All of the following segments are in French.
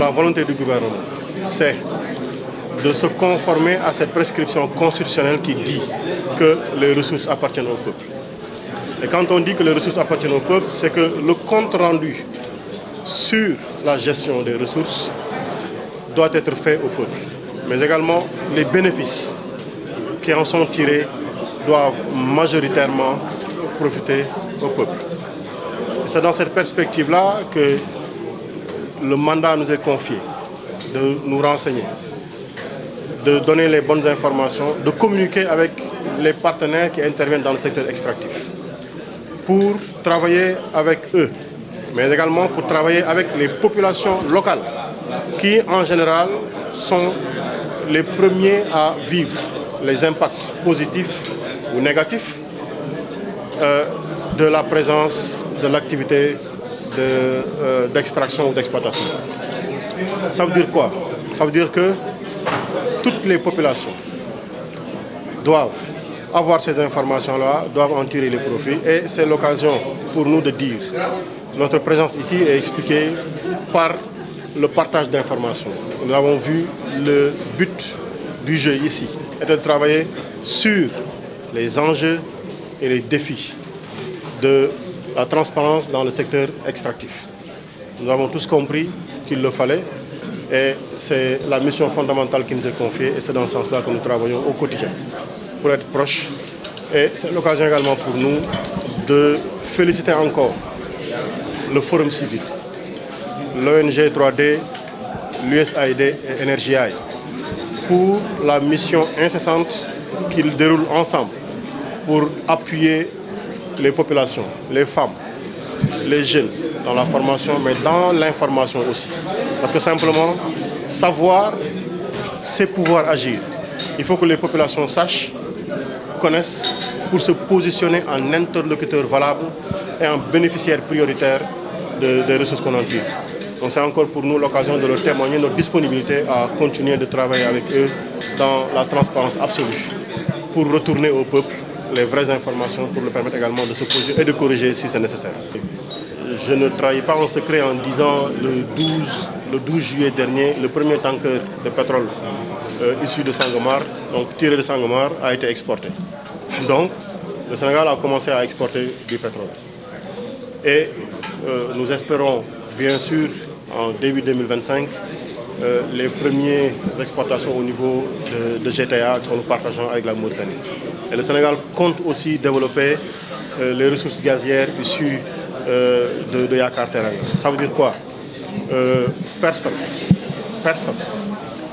La volonté du gouvernement, c'est de se conformer à cette prescription constitutionnelle qui dit que les ressources appartiennent au peuple. Et quand on dit que les ressources appartiennent au peuple, c'est que le compte rendu sur la gestion des ressources doit être fait au peuple. Mais également, les bénéfices qui en sont tirés doivent majoritairement profiter au peuple. C'est dans cette perspective-là que le mandat nous est confié de nous renseigner, de donner les bonnes informations, de communiquer avec les partenaires qui interviennent dans le secteur extractif, pour travailler avec eux, mais également pour travailler avec les populations locales qui, en général, sont les premiers à vivre les impacts positifs ou négatifs de la présence de l'activité d'extraction ou d'exploitation. Ça veut dire quoi? Ça veut dire que toutes les populations doivent avoir ces informations-là, doivent en tirer les profits, et c'est l'occasion pour nous de dire notre présence ici est expliquée par le partage d'informations. Nous avons vu le but du jeu ici est de travailler sur les enjeux et les défis de la transparence dans le secteur extractif. Nous avons tous compris qu'il le fallait et c'est la mission fondamentale qui nous est confiée et c'est dans ce sens-là que nous travaillons au quotidien pour être proches. Et c'est l'occasion également pour nous de féliciter encore le Forum civil, l'ONG 3D, l'USAID et NRJI pour la mission incessante qu'ils déroulent ensemble pour appuyer les populations, les femmes, les jeunes dans la formation, mais dans l'information aussi. Parce que simplement, savoir, c'est pouvoir agir. Il faut que les populations sachent, connaissent, pour se positionner en interlocuteur valable et en bénéficiaire prioritaire des ressources qu'on en tire. Donc c'est encore pour nous l'occasion de leur témoigner notre disponibilité à continuer de travailler avec eux dans la transparence absolue pour retourner au peuple les vraies informations pour le permettre également de se poser et de corriger si c'est nécessaire. Je ne trahis pas en secret en disant le 12 juillet dernier, le premier tanker de pétrole issu de Sangomar, donc tiré de Sangomar, a été exporté. Donc le Sénégal a commencé à exporter du pétrole. Et nous espérons bien sûr en début 2025 les premières exportations au niveau de GTA que nous partageons avec la Mauritanie. Et le Sénégal compte aussi développer les ressources gazières issues de Yakar Teranga. Ça veut dire quoi? Personne,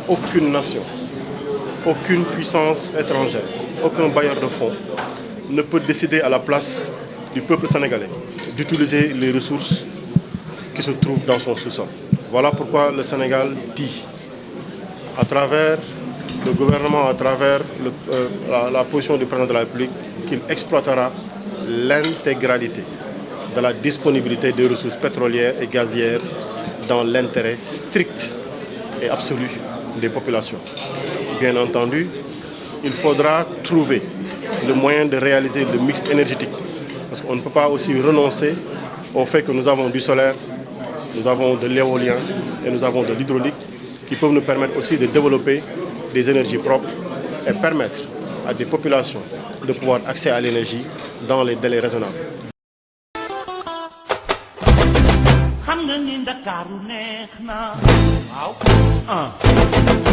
aucune nation, aucune puissance étrangère, aucun bailleur de fonds ne peut décider à la place du peuple sénégalais d'utiliser les ressources qui se trouvent dans son sous-sol. Voilà pourquoi le Sénégal dit, à travers le gouvernement, à travers la position du président de la République, qu'il exploitera l'intégralité de la disponibilité des ressources pétrolières et gazières dans l'intérêt strict et absolu des populations. Bien entendu, il faudra trouver le moyen de réaliser le mix énergétique. Parce qu'on ne peut pas aussi renoncer au fait que nous avons du solaire, nous avons de l'éolien et nous avons de l'hydraulique qui peuvent nous permettre aussi de développer des énergies propres et permettre à des populations de pouvoir accéder à l'énergie dans les délais raisonnables.